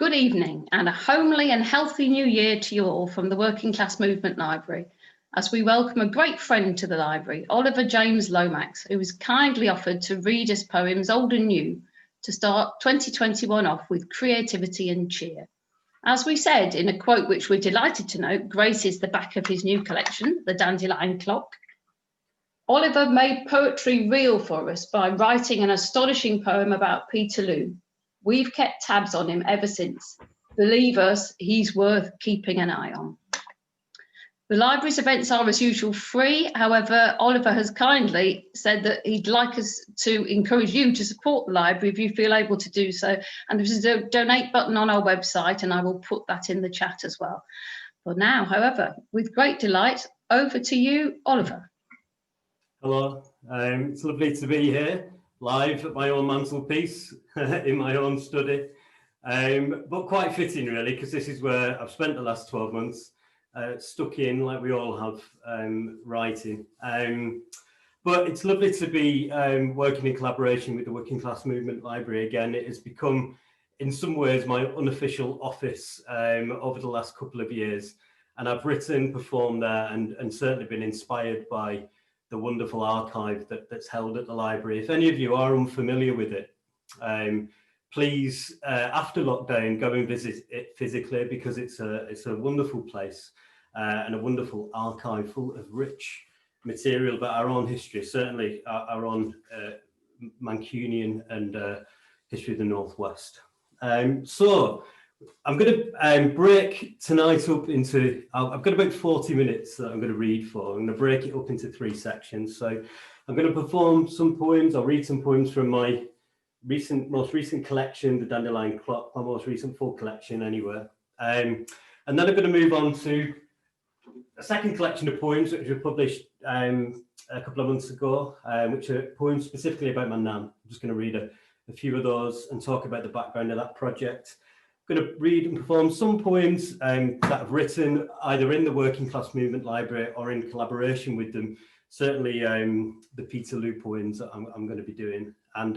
Good evening and a homely and healthy new year to you all from the Working Class Movement Library, as we welcome a great friend to the library, Oliver James Lomax, who has kindly offered to read his poems Old and New to start 2021 off with creativity and cheer. As we said in a quote which we're delighted to note graces the back of his new collection, The Dandelion Clock, Oliver made poetry real for us by writing an astonishing poem about Peterloo. We've kept tabs on him ever since. Believe us, he's worth keeping an eye on. The library's events are, as usual, free. However, Oliver has kindly said that he'd like us to encourage you to support the library if you feel able to do so. And there's a donate button on our website, and I will put that in the chat as well. For now, however, with great delight, over to you, Oliver. Hello, it's lovely to be here, live at my own mantelpiece, in my own study, but quite fitting really, because this is where I've spent the last 12 months, stuck in like we all have, writing. But it's lovely to be working in collaboration with the Working Class Movement Library again. It has become, in some ways, my unofficial office over the last couple of years. And I've written, performed there, and certainly been inspired by the wonderful archive that's held at the library. If any of you are unfamiliar with it, please, after lockdown, go and visit it physically, because it's a wonderful place and a wonderful archive full of rich material about our own history, certainly our own Mancunian and history of the Northwest. So I'm going to break tonight up into, I've got about 40 minutes that I'm going to read for. I'm going to break it up into 3 sections. So I'm going to perform some poems, I'll read some poems from my most recent collection, The Dandelion Clock, my most recent full collection anyway. And then I'm going to move on to a second collection of poems which were published a couple of months ago, which are poems specifically about my nan. I'm just going to read a few of those and talk about the background of that project. I'm going to read and perform some poems that I've written either in the Working Class Movement Library or in collaboration with them. Certainly the Peterloo poems that I'm going to be doing. And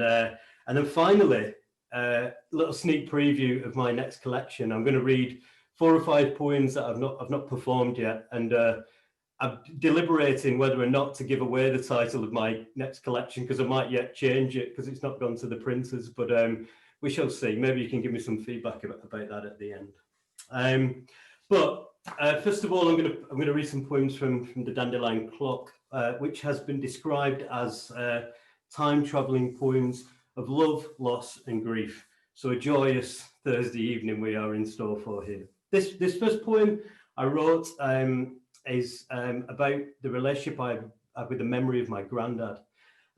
then finally, a little sneak preview of my next collection. I'm going to read 4 or 5 poems that I've not performed yet. And I'm deliberating whether or not to give away the title of my next collection, because I might yet change it because it's not gone to the printers. But we shall see. Maybe you can give me some feedback about that at the end. But first of all, I'm going to read some poems from the Dandelion Clock, which has been described as time-traveling poems of love, loss, and grief. So a joyous Thursday evening we are in store for here. This first poem I wrote is about the relationship I have with the memory of my granddad.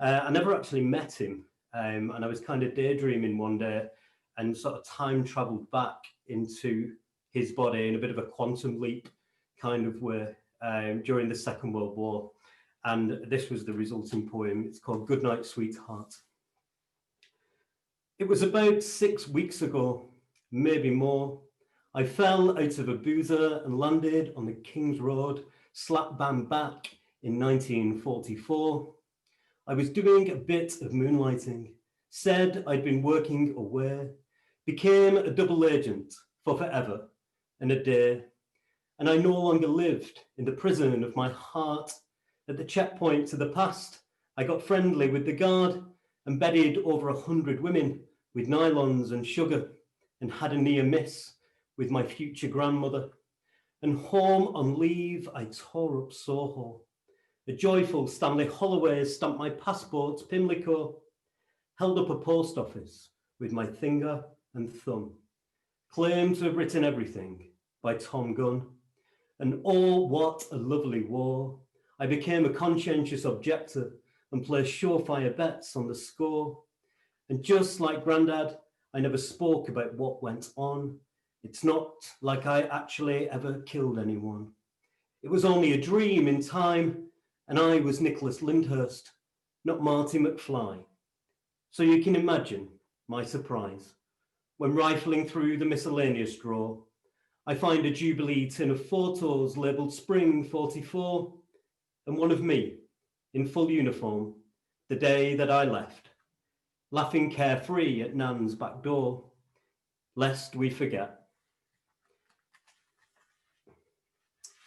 I never actually met him. And I was kind of daydreaming one day and sort of time traveled back into his body in a bit of a quantum leap kind of way during the Second World War. And this was the resulting poem. It's called Goodnight, Sweetheart. It was about 6 weeks ago, maybe more. I fell out of a boozer and landed on the King's Road, slap bam back in 1944. I was doing a bit of moonlighting, said I'd been working away, became a double agent for forever and a day, and I no longer lived in the prison of my heart. At the checkpoint to the past, I got friendly with the guard and bedded over 100 women with nylons and sugar, and had a near miss with my future grandmother. And home on leave, I tore up Soho. A joyful Stanley Holloway stamped my passport, Pimlico, held up a post office with my finger and thumb, claimed to have written everything by Tom Gunn. And oh, what a lovely war. I became a conscientious objector and placed surefire bets on the score. And just like Grandad, I never spoke about what went on. It's not like I actually ever killed anyone. It was only a dream in time, and I was Nicholas Lyndhurst, not Marty McFly. So you can imagine my surprise when, rifling through the miscellaneous drawer, I find a Jubilee tin of photos labelled Spring 44, and one of me in full uniform the day that I left, laughing carefree at Nan's back door. lest we forget.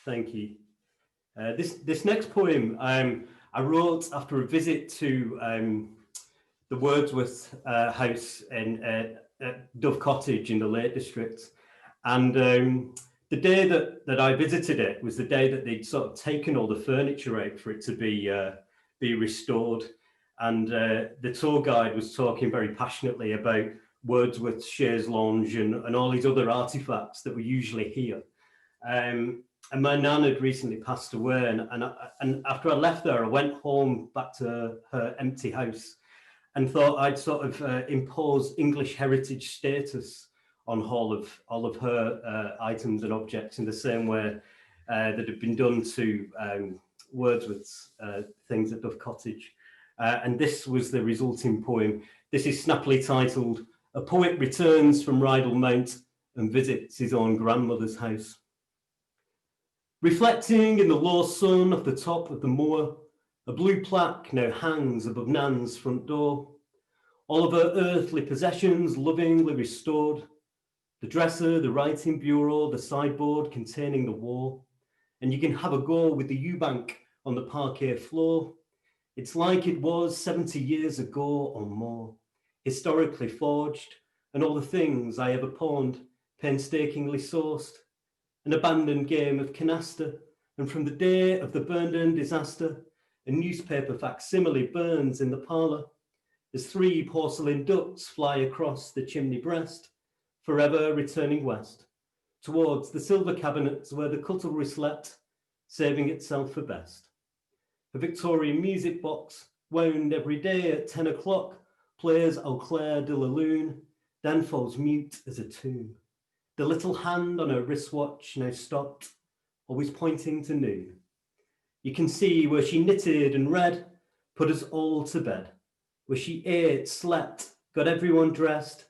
Thank you. This next poem I wrote after a visit to the Wordsworth house in Dove Cottage in the Lake District. And the day that I visited it was the day that they'd sort of taken all the furniture out for it to be restored. And the tour guide was talking very passionately about Wordsworth's chaise lounge and all these other artifacts that were usually here. And my nan had recently passed away, and after I left there, I went home back to her empty house and thought I'd sort of impose English heritage status on all of her items and objects in the same way that had been done to Wordsworth's things at Dove Cottage. And this was the resulting poem. This is snappily titled, "A Poet Returns from Rydal Mount and Visits His Own Grandmother's House." Reflecting in the low sun of the top of the moor, a blue plaque now hangs above Nan's front door. All of her earthly possessions lovingly restored. The dresser, the writing bureau, the sideboard containing the war. And you can have a go with the Eubank on the parquet floor. It's like it was 70 years ago or more, historically forged, and all the things I ever pawned, painstakingly sourced. An abandoned game of canasta, and from the day of the Burnden disaster, a newspaper facsimile burns in the parlour as 3 porcelain ducks fly across the chimney breast, forever returning west, towards the silver cabinets where the cutlery slept, saving itself for best. A Victorian music box, wound every day at 10 o'clock, plays Au Clair de la Lune, then falls mute as a tomb. The little hand on her wristwatch now stopped, always pointing to noon. You can see where she knitted and read, put us all to bed, where she ate, slept, got everyone dressed,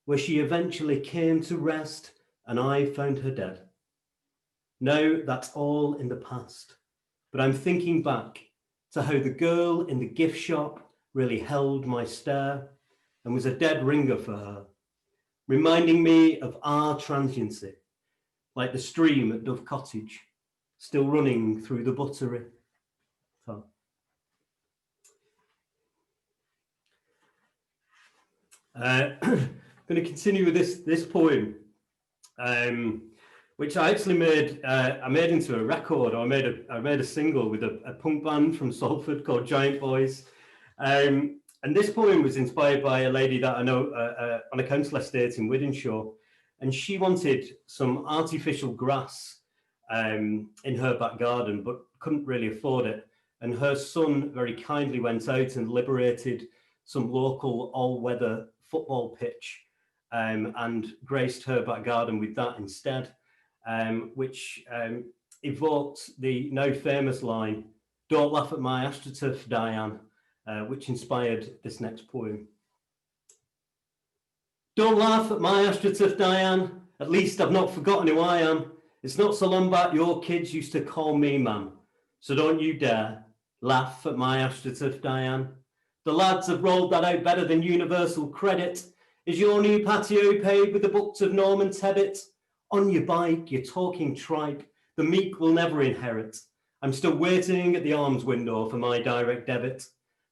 where she eventually came to rest, and I found her dead. Now that's all in the past, but I'm thinking back to how the girl in the gift shop really held my stare and was a dead ringer for her, reminding me of our transiency, like the stream at Dove Cottage, still running through the buttery. So. Going to continue with this poem, which I actually made. I made into a record, or I made a single with a punk band from Salford called Giant Boys. And this poem was inspired by a lady that I know on a council estate in Wythenshawe, and she wanted some artificial grass in her back garden, but couldn't really afford it. And her son very kindly went out and liberated some local all-weather football pitch and graced her back garden with that instead, which evoked the now famous line, "Don't laugh at my astroturf, Diane," which inspired this next poem. Don't laugh at my astroturf, Diane. At least I've not forgotten who I am. It's not so long back your kids used to call me ma'am. So don't you dare laugh at my astroturf, Diane. The lads have rolled that out better than universal credit. Is your new patio paved with the books of Norman Tebbit? On your bike, you're talking tripe. The meek will never inherit. I'm still waiting at the arms window for my direct debit.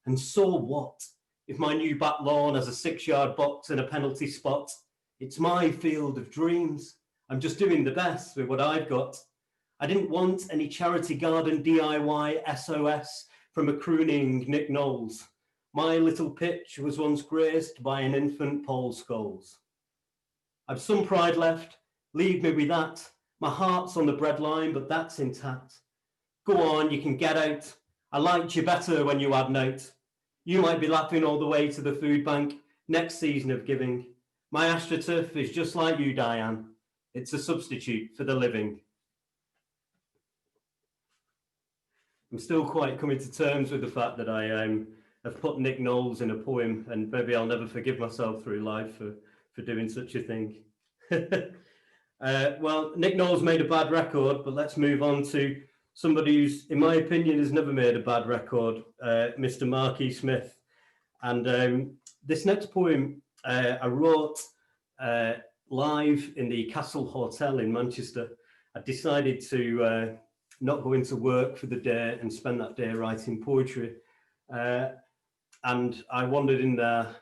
And so what? If my new back lawn has a 6-yard box and a penalty spot, it's my field of dreams. I'm just doing the best with what I've got. I didn't want any charity garden DIY SOS from a crooning Nick Knowles. My little pitch was once graced by an infant Paul Scholes. I've some pride left, leave me with that. My heart's on the breadline, but that's intact. Go on, you can get out. I liked you better when you had note. You might be laughing all the way to the food bank next season of giving. My astroturf is just like you, Diane. It's a substitute for the living. I'm still quite coming to terms with the fact that I have put Nick Knowles in a poem, and maybe I'll never forgive myself through life for doing such a thing. Well, Nick Knowles made a bad record, but let's move on to somebody who's, in my opinion, has never made a bad record, Mr. Marky Smith. And this next poem I wrote live in the Castle Hotel in Manchester. I decided to not go into work for the day and spend that day writing poetry. And I wandered in there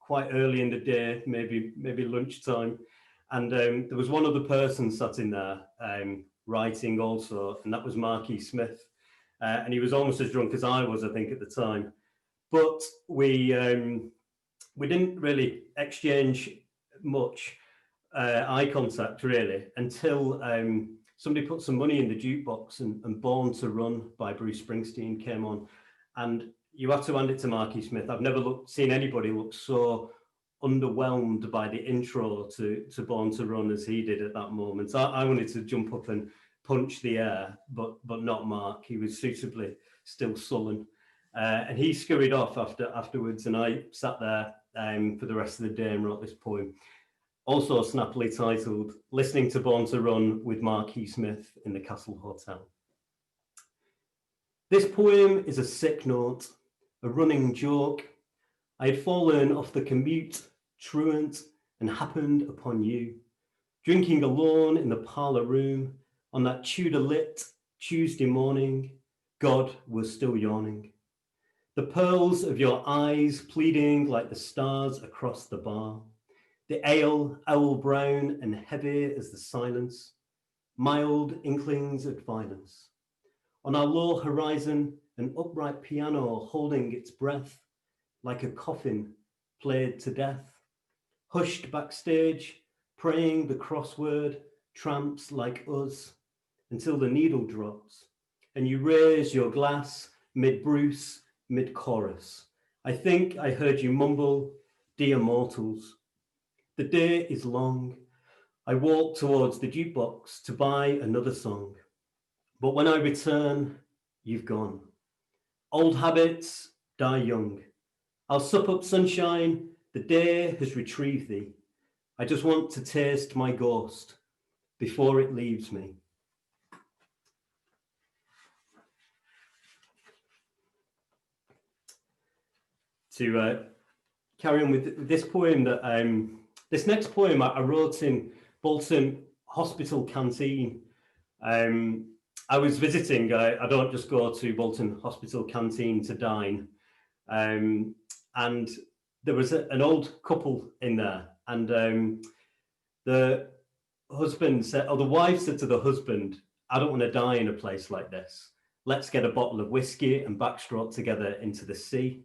quite early in the day, maybe lunchtime. And there was one other person sat in there writing also, and that was Marky Smith. And he was almost as drunk as I was, I think, at the time. But we didn't really exchange much eye contact, really, until somebody put some money in the jukebox and Born to Run by Bruce Springsteen came on. And you have to hand it to Marky Smith. I've never seen anybody look so underwhelmed by the intro to Born to Run as he did at that moment. I wanted to jump up and punch the air, but not Mark. He was suitably still sullen. And he scurried off afterwards, and I sat there for the rest of the day and wrote this poem, also snappily titled Listening to Born to Run with Marky Smith in the Castle Hotel. This poem is a sick note, a running joke. I had fallen off the commute, truant, and happened upon you, drinking alone in the parlour room on that Tudor-lit Tuesday morning. God was still yawning. The pearls of your eyes pleading like the stars across the bar. The ale, owl brown and heavy as the silence, mild inklings of violence. On our low horizon, an upright piano holding its breath like a coffin played to death. Hushed backstage, praying the crossword, tramps like us, until the needle drops and you raise your glass mid-Bruce, mid-chorus. I think I heard you mumble, dear mortals. The day is long. I walk towards the jukebox to buy another song. But when I return, you've gone. Old habits die young. I'll sup up sunshine, the day has retrieved thee. I just want to taste my ghost before it leaves me. To carry on with this poem, this next poem I wrote in Bolton Hospital canteen. I was visiting, I don't just go to Bolton Hospital canteen to dine. And there was an old couple in there, and the husband said, or the wife said to the husband, I don't want to die in a place like this. Let's get a bottle of whiskey and backstroke together into the sea.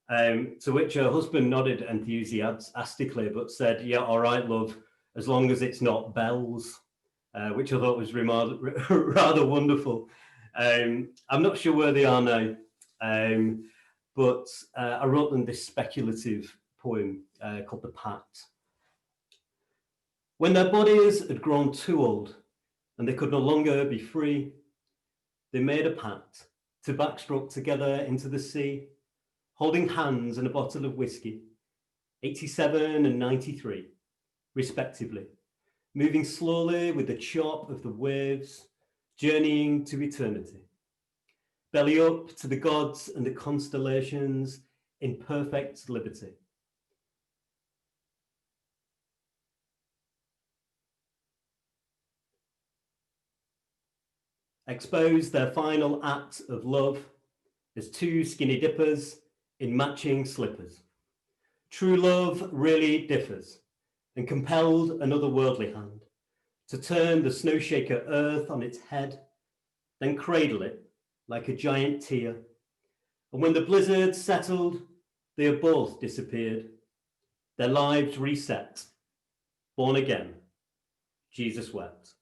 To which her husband nodded enthusiastically, but said, yeah, all right, love, as long as it's not bells, which I thought was rather wonderful. I'm not sure where they are now, but I wrote them this speculative poem called The Pact. When their bodies had grown too old and they could no longer be free, they made a pact to backstroke together into the sea, holding hands and a bottle of whiskey, 87 and 93, respectively, moving slowly with the chop of the waves, journeying to eternity. Belly up to the gods and the constellations in perfect liberty. Expose their final act of love as two skinny dippers in matching slippers. True love really differs and compelled another worldly hand to turn the snow shaker earth on its head, then cradle it like a giant tear. And when the blizzard settled, they have both disappeared, their lives reset, born again. Jesus wept.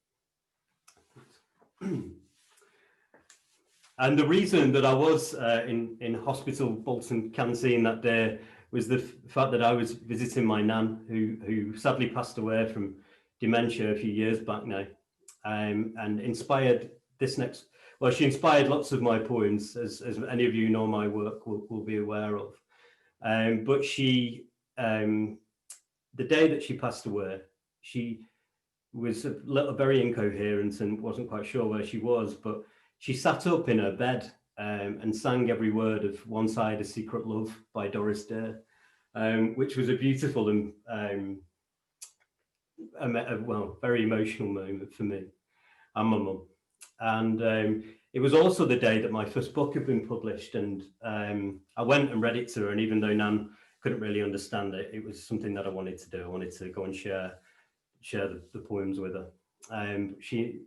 And the reason that I was in hospital Bolton canteen that day was the fact that I was visiting my nan, who sadly passed away from dementia a few years back now, and inspired this next. Well, she inspired lots of my poems, as any of you know my work will be aware of. But she, the day that she passed away, she was very incoherent and wasn't quite sure where she was, but she sat up in her bed and sang every word of One Side, A Secret Love by Doris Day, which was a beautiful and very emotional moment for me and my mum. And it was also the day that my first book had been published, and I went and read it to her. And even though Nan couldn't really understand it, it was something that I wanted to do. I wanted to go and share the poems with her. She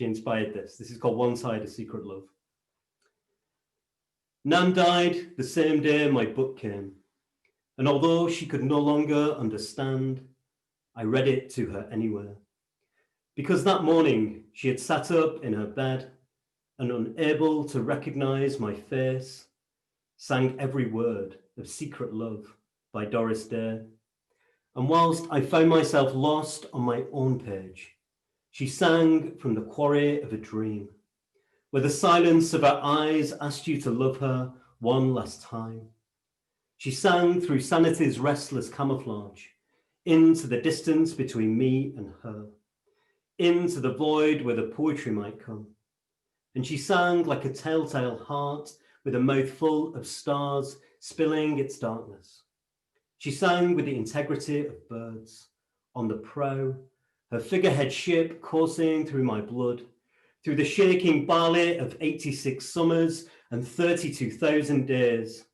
inspired this. This is called One Side of Secret Love. Nan died the same day my book came, and although she could no longer understand, I read it to her anyway. Because that morning she had sat up in her bed and, unable to recognize my face, sang every word of Secret Love by Doris Day. And whilst I found myself lost on my own page, she sang from the quarry of a dream, where the silence of her eyes asked you to love her one last time. She sang through sanity's restless camouflage, into the distance between me and her, into the void where the poetry might come. And she sang like a telltale heart with a mouth full of stars spilling its darkness. She sang with the integrity of birds on the prow, her figurehead ship coursing through my blood, through the shaking ballet of 86 summers and 32,000 days.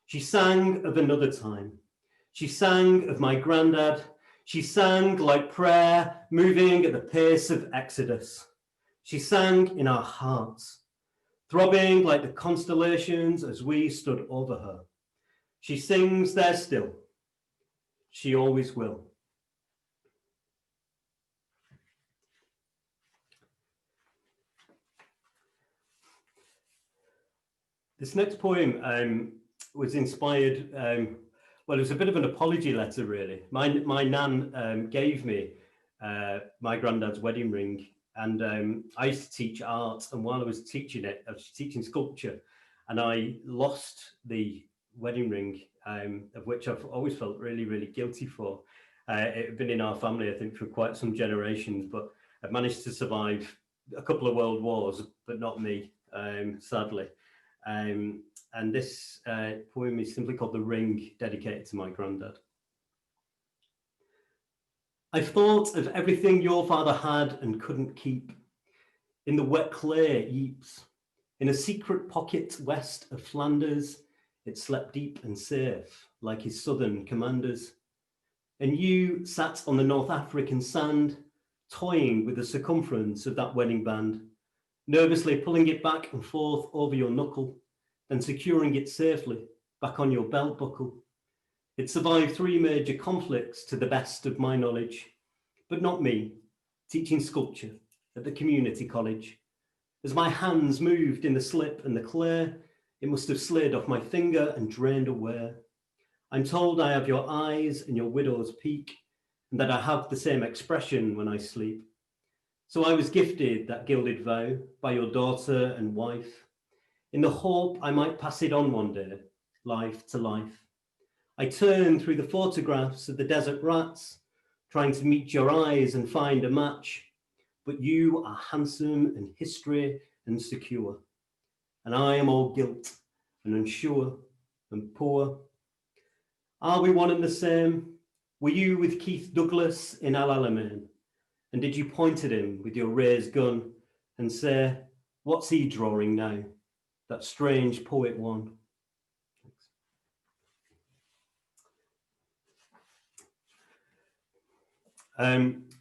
She sang of another time. She sang of my granddad. She sang like prayer, moving at the pace of Exodus. She sang in our hearts, throbbing like the constellations as we stood over her. She sings there still. She always will. This next poem was inspired, it was a bit of an apology letter, really. My nan gave me my granddad's wedding ring, and I used to teach art, and while I was teaching it, I was teaching sculpture, and I lost the wedding ring, of which I've always felt really, really guilty for. It had been in our family, I think, for quite some generations, but I've managed to survive a couple of world wars, but not me, sadly. And this poem is simply called The Ring, dedicated to my granddad. I've thought of everything your father had and couldn't keep. In the wet clay at Ypres, in a secret pocket west of Flanders, it slept deep and safe, like his southern commanders. And you sat on the North African sand, toying with the circumference of that wedding band, nervously pulling it back and forth over your knuckle, then securing it safely back on your belt buckle. It survived 3 major conflicts to the best of my knowledge, but not me, teaching sculpture at the community college. As my hands moved in the slip and the clay, it must have slid off my finger and drained away. I'm told I have your eyes and your widow's peak, and that I have the same expression when I sleep. So I was gifted that gilded vow by your daughter and wife, in the hope I might pass it on one day, life to life. I turn through the photographs of the desert rats, trying to meet your eyes and find a match, but you are handsome and history and secure, and I am all guilt and unsure and poor. Are we one and the same? Were you with Keith Douglas in El Alamein? And did you point at him with your raised gun and say, what's he drawing now? That strange poet one.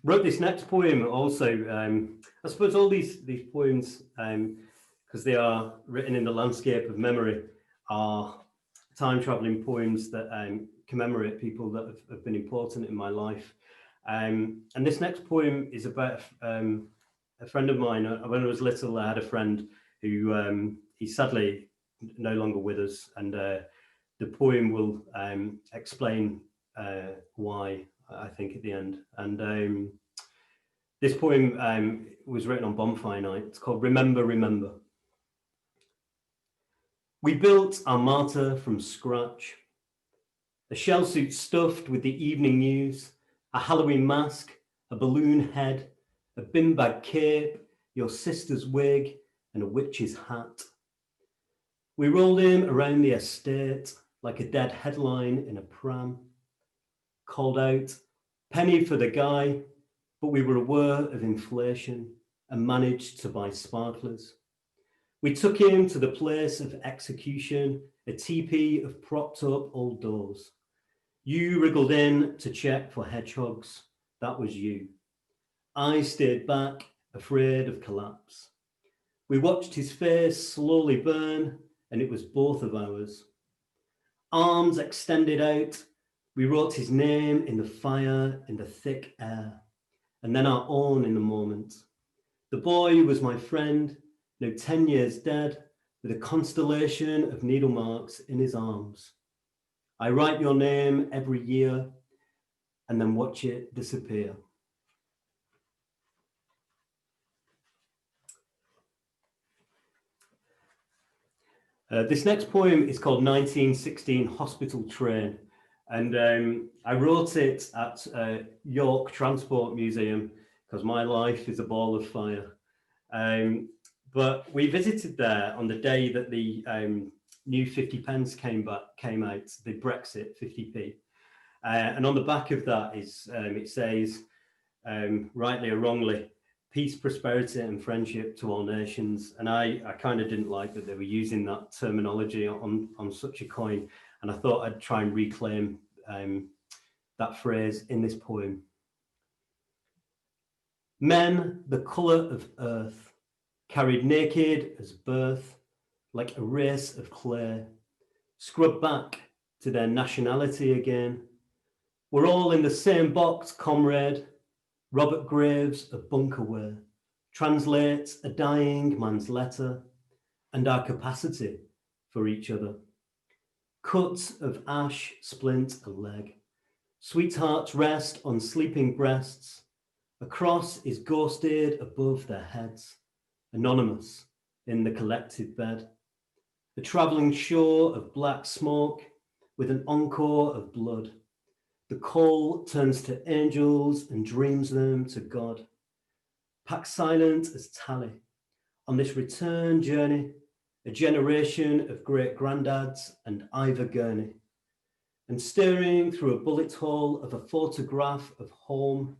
Wrote this next poem also. I suppose all these poems, because they are written in the landscape of memory, are time-traveling poems that commemorate people that have been important in my life. And this next poem is about a friend of mine. When I was little, I had a friend who he's sadly no longer with us, and the poem will explain why, I think, at the end. And this poem was written on bonfire night. It's called Remember, Remember. We built our martyr from scratch. A shell suit stuffed with the evening news, a Halloween mask, a balloon head, a bin bag cape, your sister's wig, and a witch's hat. We rolled him around the estate like a dead headline in a pram. Called out, penny for the guy, but we were aware of inflation and managed to buy sparklers. We took him to the place of execution, a teepee of propped up old doors. You wriggled in to check for hedgehogs. That was you. I stayed back, afraid of collapse. We watched his face slowly burn, and it was both of ours. Arms extended out, we wrote his name in the fire, in the thick air, and then our own in a moment. The boy was my friend, now 10 years dead, with a constellation of needle marks in his arms. I write your name every year and then watch it disappear. This next poem is called 1916 Hospital Train, and I wrote it at York Transport Museum because my life is a ball of fire. But we visited there on the day that the new 50p came out, the Brexit 50p. And on the back of that is, it says, rightly or wrongly, peace, prosperity and friendship to all nations. And I kind of didn't like that they were using that terminology on such a coin. And I thought I'd try and reclaim that phrase in this poem. Men, the colour of earth, carried naked as birth, like a race of clay, scrubbed back to their nationality again. We're all in the same box, comrade. Robert Graves of Bunkerware translates a dying man's letter and our capacity for each other. Cuts of ash splint a leg. Sweethearts rest on sleeping breasts. A cross is ghosted above their heads, anonymous in the collected bed. A travelling shore of black smoke with an encore of blood. The coal turns to angels and dreams them to God. Packed silent as tally on this return journey, a generation of great granddads and Ivor Gurney. And staring through a bullet hole of a photograph of home,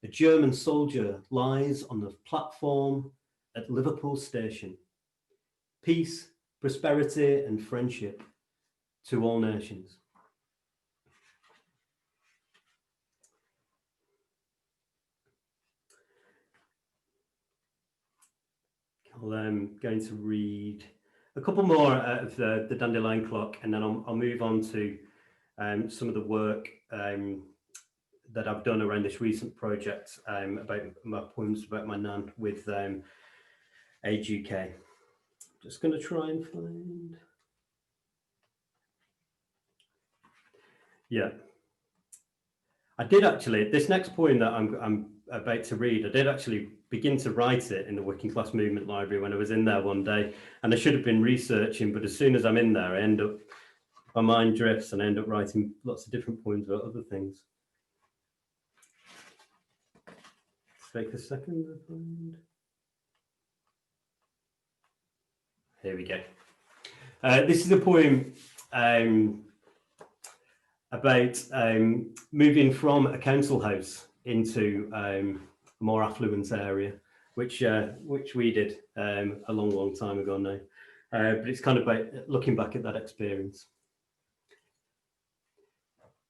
a German soldier lies on the platform at Liverpool Station. Peace, prosperity and friendship to all nations. I'm going to read a couple more out of the Dandelion Clock, and then I'll move on to some of the work that I've done around this recent project about my poems about my nan with Age UK. Just going to try and find. Yeah, I did actually. This next poem that I'm about to read, I did actually begin to write it in the Working Class Movement Library when I was in there one day, and I should have been researching, but as soon as I'm in there, I end up, my mind drifts and I end up writing lots of different poems about other things. Take a second to find. Here we go. This is a poem about moving from a council house into a more affluent area, which we did a long time ago now. But it's kind of about looking back at that experience.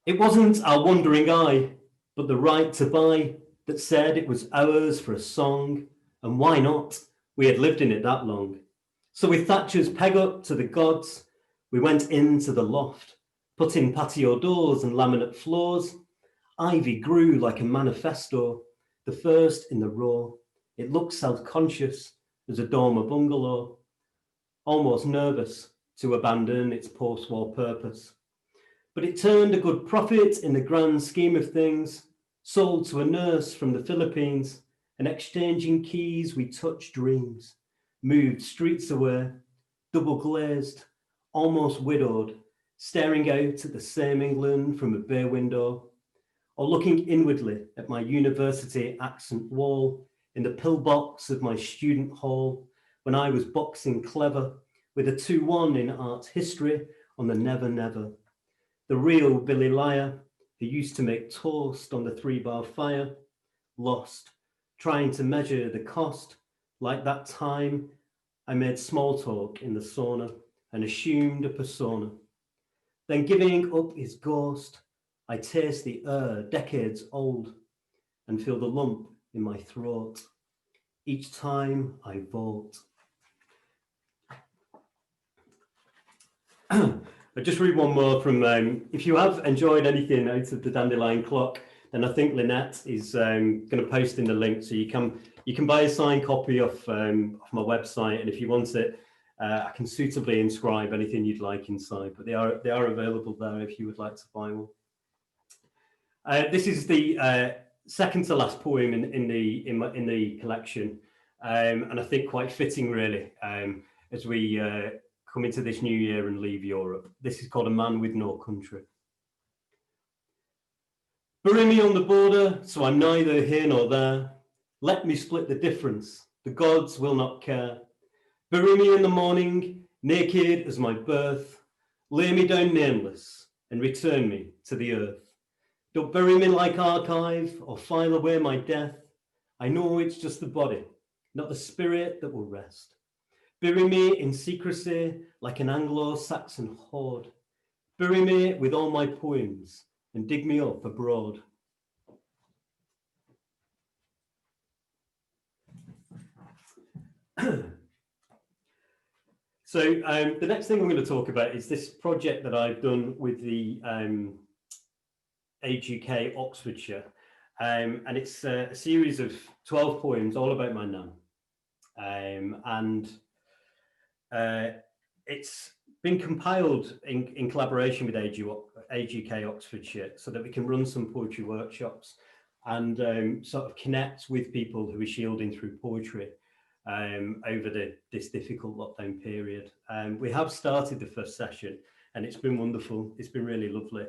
It wasn't our wandering eye, but the right to buy that said it was ours for a song, and why not? We had lived in it that long. So with Thatcher's peg up to the gods, we went into the loft, put in patio doors and laminate floors. Ivy grew like a manifesto, the first in the row. It looked self-conscious as a dormer bungalow, almost nervous to abandon its post-war purpose. But it turned a good profit in the grand scheme of things, sold to a nurse from the Philippines, and exchanging keys we touched dreams, moved streets away, double glazed, almost widowed, staring out at the same England from a bay window, or looking inwardly at my university accent wall in the pillbox of my student hall when I was boxing clever with a 2-1 in art history on the Never Never. The real Billy Liar, who used to make toast on the 3-bar fire, lost, trying to measure the cost, like that time I made small talk in the sauna and assumed a persona. Then giving up his ghost, I taste the air decades old and feel the lump in my throat each time I vote. I'll just read one more from, if you have enjoyed anything out of the Dandelion Clock, then I think Lynette is going to post in the link, so you can buy a signed copy off my website, and if you want it, I can suitably inscribe anything you'd like inside, but they are available there if you would like to buy one. This is the second to last poem in the collection, and I think quite fitting really as we come into this new year and leave Europe. This is called A Man with No Country. Bury me on the border, so I'm neither here nor there. Let me split the difference, the gods will not care. Bury me in the morning, naked as my birth. Lay me down nameless and return me to the earth. Don't bury me like archive or file away my death. I know it's just the body, not the spirit that will rest. Bury me in secrecy like an Anglo-Saxon horde. Bury me with all my poems and dig me up abroad. So the next thing I'm going to talk about is this project that I've done with the Age UK Oxfordshire, and it's a series of 12 poems all about my nan, and it's been compiled in collaboration with Age UK Oxfordshire so that we can run some poetry workshops and sort of connect with people who are shielding through poetry over this difficult lockdown period. We have started the first session and it's been wonderful. It's been really lovely.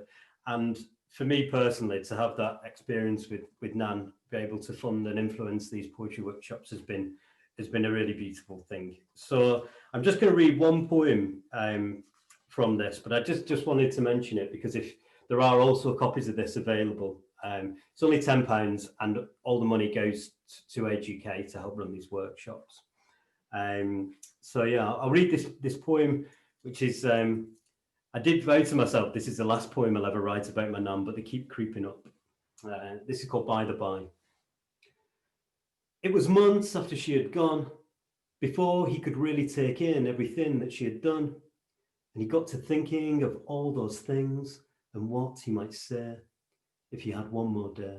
And for me personally, to have that experience with Nan, be able to fund and influence these poetry workshops has been a really beautiful thing. So I'm just going to read one poem from this, but I just wanted to mention it because if there are also copies of this available, it's only £10 and all the money goes to Age UK to help run these workshops. So yeah, I'll read this poem, which is, I did vow to myself, this is the last poem I'll ever write about my nan, but they keep creeping up. This is called By the By. It was months after she had gone, before he could really take in everything that she had done. And he got to thinking of all those things and what he might say if he had one more day.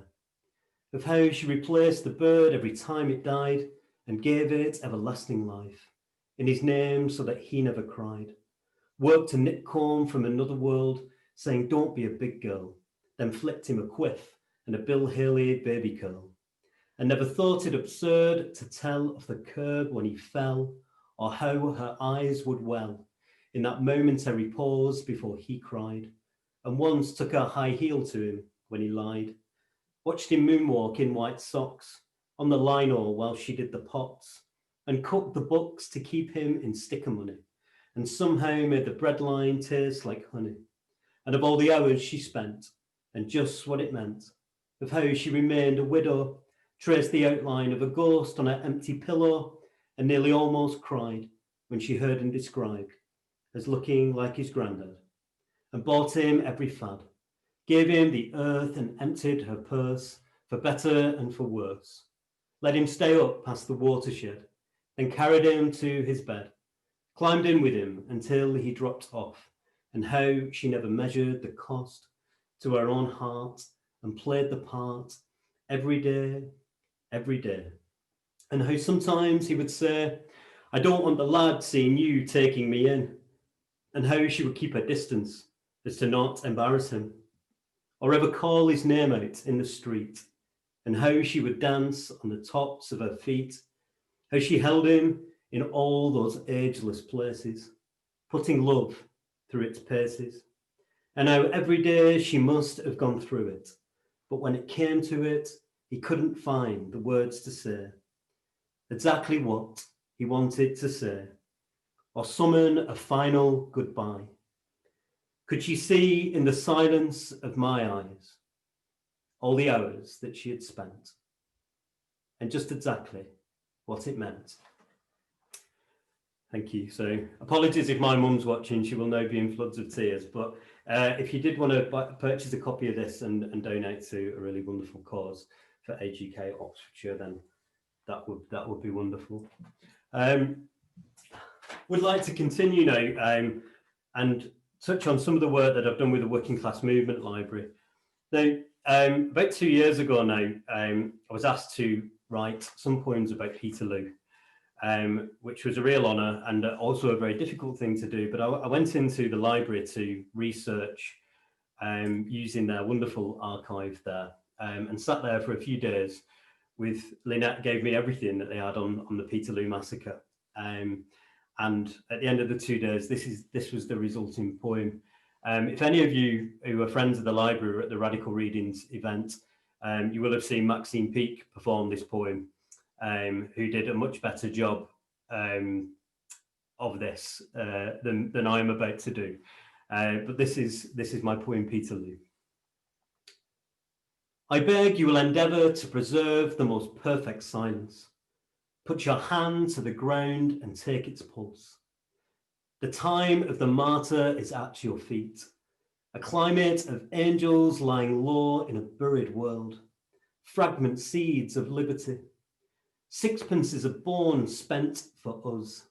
Of how she replaced the bird every time it died and gave it everlasting life in his name so that he never cried. Worked to knit corn from another world, saying, don't be a big girl, then flicked him a quiff and a Bill Haley baby curl. And never thought it absurd to tell of the curb when he fell, or how her eyes would well in that momentary pause before he cried, and once took her high heel to him when he lied. Watched him moonwalk in white socks on the lino while she did the pots, and cooked the books to keep him in sticker money, and somehow made the bread line taste like honey. And of all the hours she spent, and just what it meant, of how she remained a widow, traced the outline of a ghost on her empty pillow, and nearly almost cried when she heard him described as looking like his granddad, and bought him every fad, gave him the earth and emptied her purse for better and for worse, let him stay up past the watershed, then carried him to his bed, climbed in with him until he dropped off, and how she never measured the cost to her own heart and played the part every day, and how sometimes he would say, I don't want the lad seeing you taking me in, and how she would keep her distance as to not embarrass him, or ever call his name out in the street, and how she would dance on the tops of her feet, how she held him in all those ageless places, putting love through its paces, and how every day she must have gone through it, but when it came to it, he couldn't find the words to say exactly what he wanted to say, or summon a final goodbye. Could she see in the silence of my eyes all the hours that she had spent and just exactly what it meant. Thank you. So apologies if my mum's watching, she will now be in floods of tears, but if you did want to purchase a copy of this and donate to a really wonderful cause for Age UK Oxfordshire, then that would be wonderful. Would like to continue now and touch on some of the work that I've done with the Working Class Movement Library. Now, about 2 years ago now, I was asked to write some poems about Peterloo, which was a real honour and also a very difficult thing to do. But I went into the library to research using their wonderful archive there, and sat there for a few days with Lynette. Gave me everything that they had on the Peterloo massacre. And at the end of the 2 days, this was the resulting poem. If any of you who are friends of the library were at the Radical Readings event, you will have seen Maxine Peake perform this poem, who did a much better job of this than I am about to do. But this is my poem, Peterloo. I beg you will endeavour to preserve the most perfect silence. Put your hand to the ground and take its pulse. The time of the martyr is at your feet, a climate of angels lying low in a buried world, fragment seeds of liberty, sixpences of bone spent for us.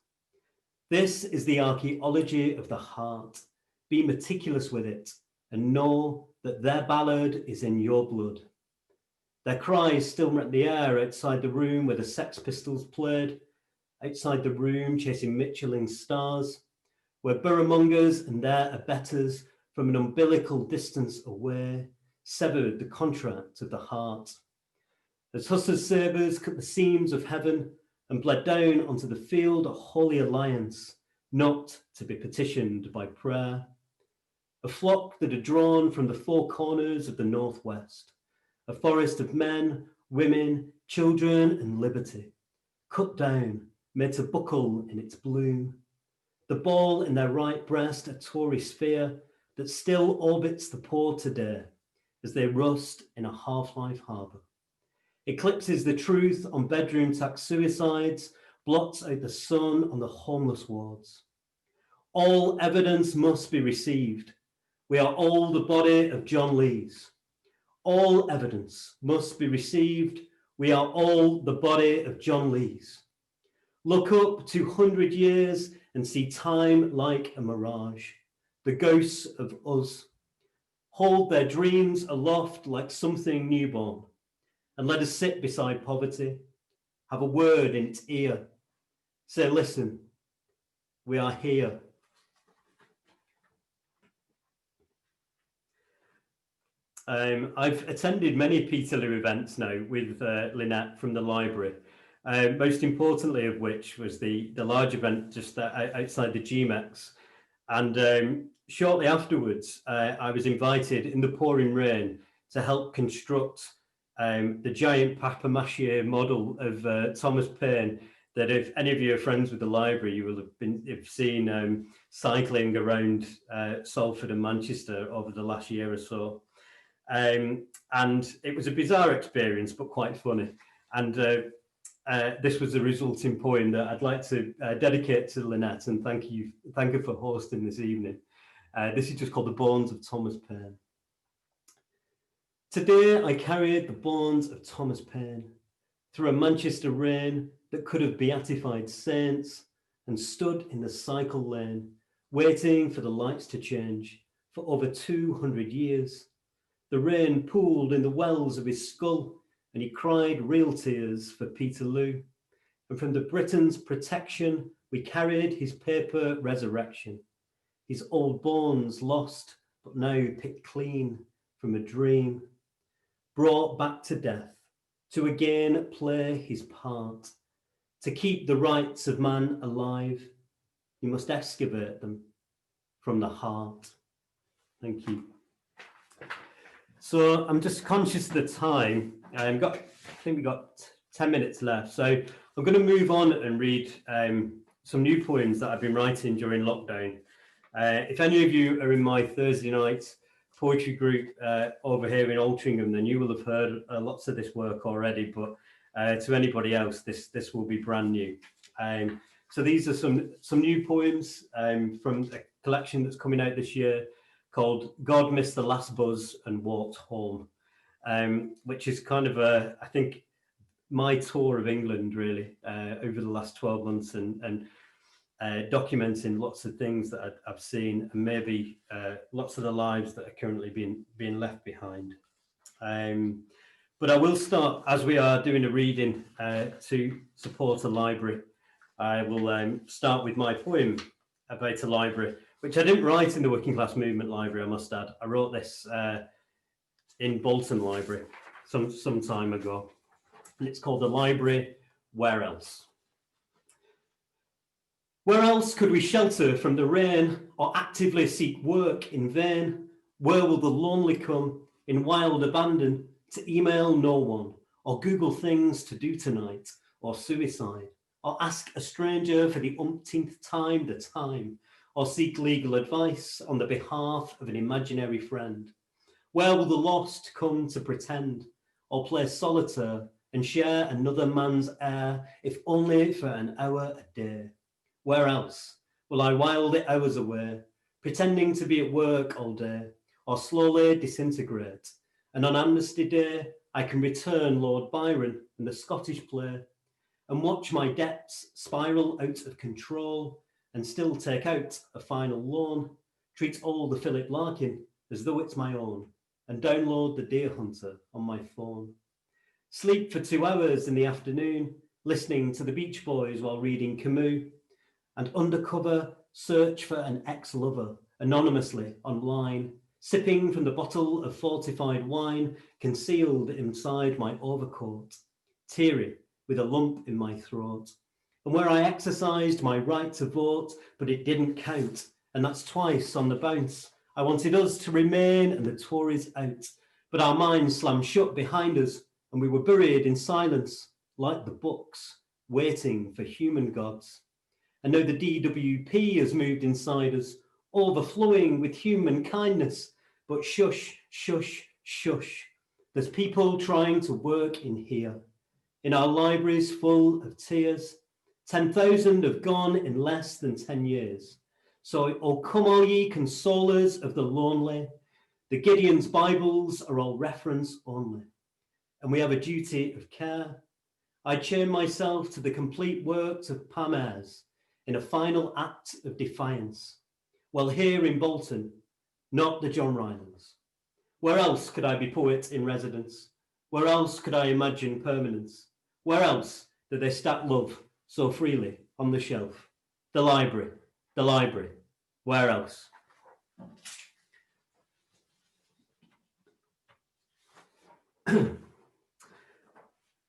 This is the archaeology of the heart. Be meticulous with it and know that their ballad is in your blood. Their cries still rent the air outside the room where the Sex Pistols played, outside the room chasing Michelin stars, where boroughmongers and their abettors from an umbilical distance away severed the contract of the heart. As Hussar's sabres cut the seams of heaven and bled down onto the field of holy alliance, not to be petitioned by prayer. A flock that had drawn from the four corners of the northwest, a forest of men, women, children, and liberty, cut down, made to buckle in its bloom. The ball in their right breast, a Tory sphere that still orbits the poor today as they rust in a half-life harbour. Eclipses the truth on bedroom tax suicides, blots out the sun on the homeless wards. All evidence must be received. We are all the body of John Lees. All evidence must be received. We are all the body of John Lees. Look up 200 years and see time like a mirage, the ghosts of us. Hold their dreams aloft like something newborn, and let us sit beside poverty, have a word in its ear. Say, listen, we are here. I've attended many Peterloo events now with Lynette from the library, most importantly of which was the large event just outside the GMEX. And shortly afterwards, I was invited in the pouring rain to help construct the giant papier-mâché model of Thomas Paine that, if any of you are friends with the library, you will have seen cycling around Salford and Manchester over the last year or so. And it was a bizarre experience, but quite funny. And this was the resulting poem that I'd like to dedicate to Lynette, and thank her for hosting this evening. This is just called The Bones of Thomas Paine. Today I carried the bones of Thomas Paine through a Manchester rain that could have beatified saints, and stood in the cycle lane, waiting for the lights to change for over 200 years. The rain pooled in the wells of his skull, and he cried real tears for Peterloo. And from the Britain's protection, we carried his paper resurrection, his old bones lost, but now picked clean from a dream, brought back to death, to again play his part. To keep the rights of man alive, you must excavate them from the heart. Thank you. So I'm just conscious of the time. I think we've got 10 minutes left. So I'm going to move on and read some new poems that I've been writing during lockdown. If any of you are in my Thursday night poetry group over here in Altrincham, then you will have heard lots of this work already. But to anybody else, this will be brand new. So these are some new poems from a collection that's coming out this year called God Missed the Last Buzz and Walked Home, which is kind of I think my tour of England really over the last 12 months and documenting lots of things that I've seen and maybe lots of the lives that are currently being left behind. But I will start, as we are doing a reading to support a library, I will start with my poem about a library, which I didn't write in the Working Class Movement Library, I must add. I wrote this in Bolton Library some time ago, and it's called The Library, Where Else? Where else could we shelter from the rain or actively seek work in vain? Where will the lonely come in wild abandon to email no one or Google things to do tonight or suicide or ask a stranger for the umpteenth time the time or seek legal advice on the behalf of an imaginary friend? Where will the lost come to pretend or play solitaire and share another man's air, if only for an hour a day? Where else will I while the hours away, pretending to be at work all day, or slowly disintegrate? And on Amnesty Day, I can return Lord Byron and the Scottish play, and watch my debts spiral out of control, and still take out a final loan, treat all the Philip Larkin as though it's my own, and download the Deer Hunter on my phone. Sleep for 2 hours in the afternoon, listening to the Beach Boys while reading Camus, and undercover search for an ex-lover anonymously online, sipping from the bottle of fortified wine concealed inside my overcoat, teary with a lump in my throat, and where I exercised my right to vote, but it didn't count, and that's twice on the bounce. I wanted us to remain and the Tories out, but our minds slammed shut behind us, and we were buried in silence, like the books, waiting for human gods. And now the DWP has moved inside us, overflowing with human kindness. But shush, shush, shush. There's people trying to work in here, in our libraries full of tears. 10,000 have gone in less than 10 years. So, oh, come all ye consolers of the lonely. The Gideon's Bibles are all reference only. And we have a duty of care. I chain myself to the complete works of Pamers, in a final act of defiance. Well, here in Bolton, not the John Rylands. Where else could I be poet in residence? Where else could I imagine permanence? Where else do they stack love so freely on the shelf? The library, where else?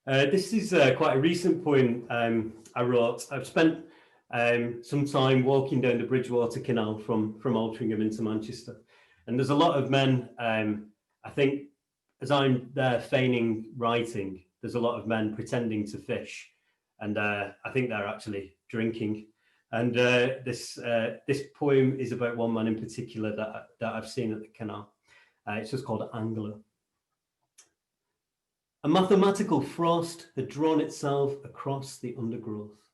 This is quite a recent poem I wrote. I've spent some time walking down the Bridgewater Canal from Altrincham into Manchester. And there's a lot of men, I think, as I'm there feigning writing, there's a lot of men pretending to fish. And I think they're actually drinking. And this poem is about one man in particular that I've seen at the canal. It's just called Angler. A mathematical frost had drawn itself across the undergrowth.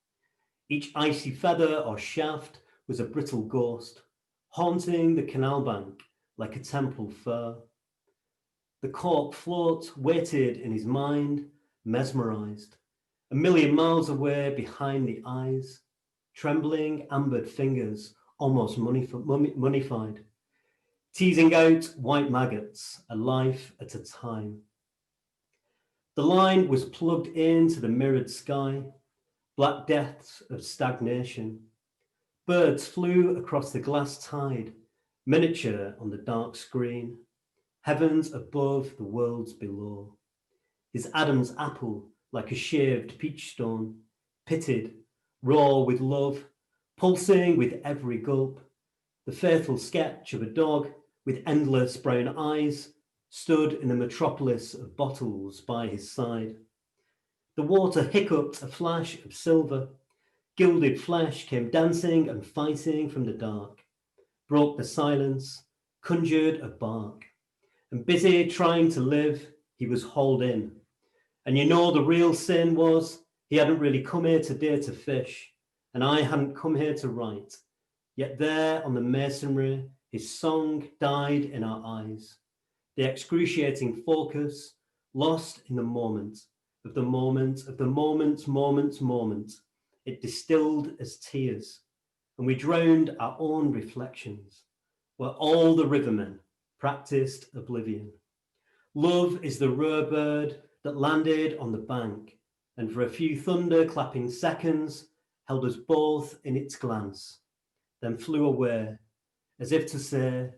Each icy feather or shaft was a brittle ghost, haunting the canal bank like a temple fir. The cork float waited in his mind, mesmerized, a million miles away behind the eyes, trembling ambered fingers almost mummified, teasing out white maggots, a life at a time. The line was plugged into the mirrored sky, black depths of stagnation. Birds flew across the glass tide, miniature on the dark screen, heavens above, the worlds below. His Adam's apple like a shaved peach stone, pitted, raw with love, pulsing with every gulp. The faithful sketch of a dog with endless brown eyes stood in a metropolis of bottles by his side. The water hiccuped a flash of silver. Gilded flesh came dancing and fighting from the dark, broke the silence, conjured a bark. And busy trying to live, he was hauled in. And you know the real sin was he hadn't really come here today to fish, and I hadn't come here to write. Yet there on the masonry, his song died in our eyes. The excruciating focus, lost in the moment, of the moment, of the moment. It distilled as tears, and we drowned our own reflections, where all the rivermen practiced oblivion. Love is the rare bird that landed on the bank, and for a few thunder-clapping seconds held us both in its glance, then flew away, as if to say,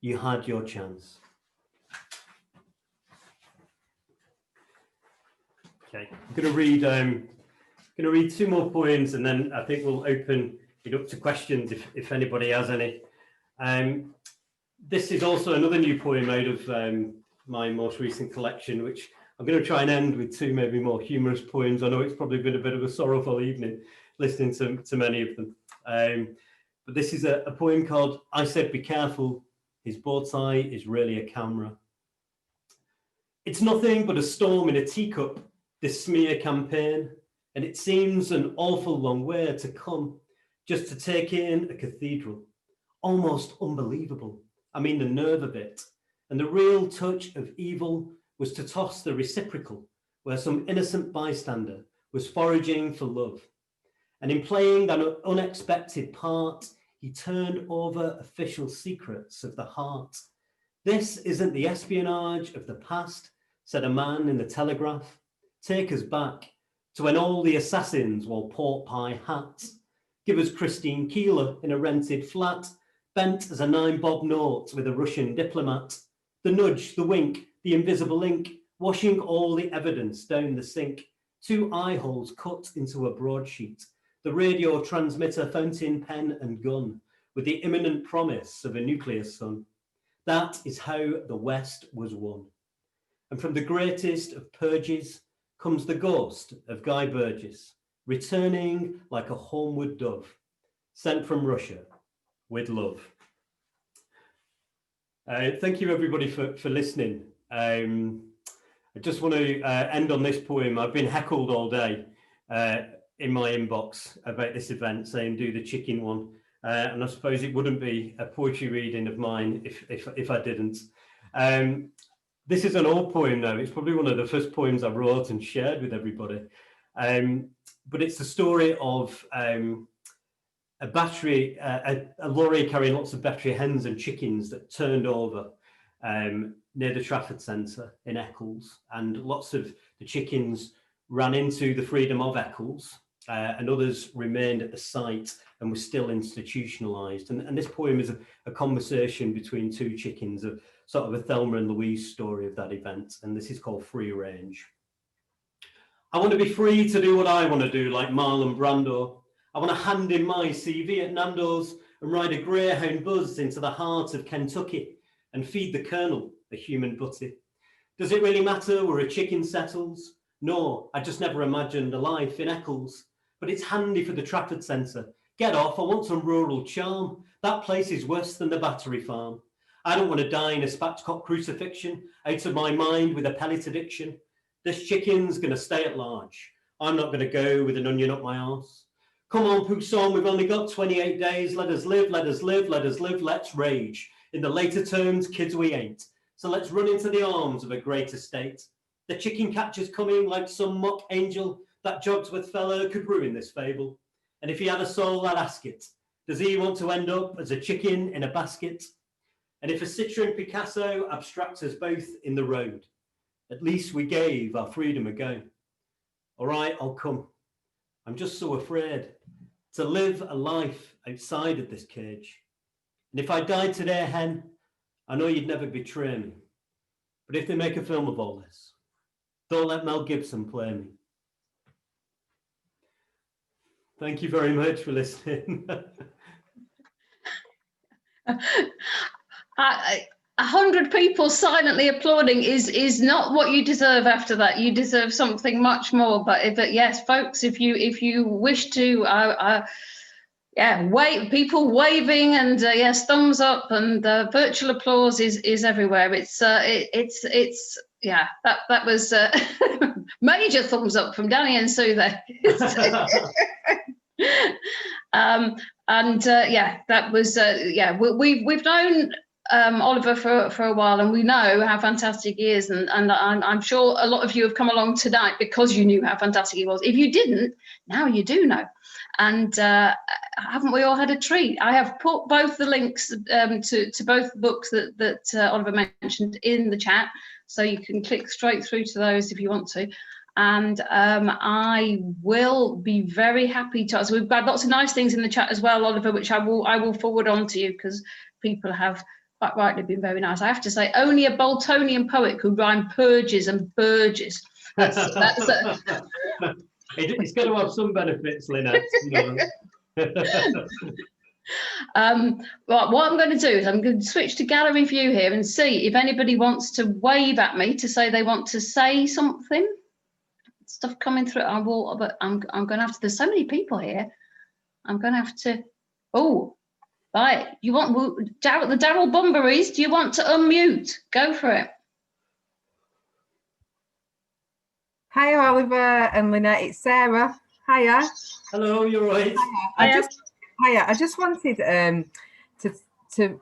you had your chance. Okay, I'm going to read two more poems, and then I think we'll open it up to questions if anybody has any. This is also another new poem out of my most recent collection, which I'm going to try and end with two maybe more humorous poems. I know it's probably been a bit of a sorrowful evening listening to many of them. But this is a poem called I Said Be Careful, His Bow Tie is Really a Camera. It's nothing but a storm in a teacup, this smear campaign, and it seems an awful long way to come just to take in a cathedral. Almost unbelievable. I mean, the nerve of it. And the real touch of evil was to toss the reciprocal, where some innocent bystander was foraging for love. And in playing that unexpected part, he turned over official secrets of the heart. This isn't the espionage of the past, said a man in the Telegraph. Take us back to when all the assassins wore pork pie hats. Give us Christine Keeler in a rented flat, bent as a 9-bob note with a Russian diplomat. The nudge, the wink, the invisible ink, washing all the evidence down the sink. 2 eye holes cut into a broadsheet. The radio transmitter, fountain pen and gun, with the imminent promise of a nuclear sun. That is how the West was won. And from the greatest of purges comes the ghost of Guy Burgess, returning like a homeward dove, sent from Russia with love. Thank you everybody for listening. I just want to end on this poem. I've been heckled all day in my inbox about this event, saying do the chicken one, and I suppose it wouldn't be a poetry reading of mine if I didn't. This is an old poem though. It's probably one of the first poems I wrote and shared with everybody, but it's the story of a battery, a lorry carrying lots of battery hens and chickens that turned over near the Trafford Centre in Eccles, and lots of the chickens ran into the freedom of Eccles, and others remained at the site and were still institutionalised. And this poem is a conversation between two chickens, of sort of a Thelma and Louise story of that event, and this is called Free Range. I want to be free to do what I want to do, like Marlon Brando. I want to hand in my CV at Nando's and ride a greyhound buzz into the heart of Kentucky and feed the Colonel a human butty. Does it really matter where a chicken settles? No, I just never imagined a life in Eccles, but it's handy for the Trafford Centre. Get off, I want some rural charm. That place is worse than the Battery Farm. I don't want to die in a Spatchcock crucifixion, out of my mind with a pellet addiction. This chicken's going to stay at large. I'm not going to go with an onion up my arse. Come on, Poussin, we've only got 28 days. Let us live, let us live, let us live, let's rage. In the later terms, kids we ain't. So let's run into the arms of a great estate. The chicken catcher's coming like some mock angel. That Jogsworth fellow could ruin this fable. And if he had a soul, I'd ask it. Does he want to end up as a chicken in a basket? And if a Citroen Picasso abstracts us both in the road, at least we gave our freedom a go. All right, I'll come. I'm just so afraid to live a life outside of this cage. And if I died today, hen, I know you'd never betray me. But if they make a film of all this, don't let Mel Gibson play me. Thank you very much for listening. 100 people silently applauding is not what you deserve after that. You deserve something much more. But yes, folks, if you wish to, Yeah, people waving and yes, thumbs up and virtual applause is everywhere. It's yeah, that was major thumbs up from Danny and Sue there. Yeah, that was yeah. We've known Oliver for a while, and we know how fantastic he is, and I'm sure a lot of you have come along tonight because you knew how fantastic he was. If you didn't, now you do know. And haven't we all had a treat? I have put both the links to both the books that Oliver mentioned in the chat, so you can click straight through to those if you want to. And I will be very happy to. So we've got lots of nice things in the chat as well, Oliver, which I will forward on to you because people have quite rightly been very nice. I have to say, only a Boltonian poet could rhyme purges and burges. That's It's going to have some benefits, Lynette. Right, what I'm going to do is I'm going to switch to gallery view here and see if anybody wants to wave at me to say they want to say something. Stuff coming through. I will, but I'm going to have to. There's so many people here. I'm going to have to. Oh, right. You want the Daryl Bunburys? Do you want to unmute? Go for it. Hi, Oliver and Lynette. It's Sarah. Hiya. Hello, you're right. Hiya. I just wanted to.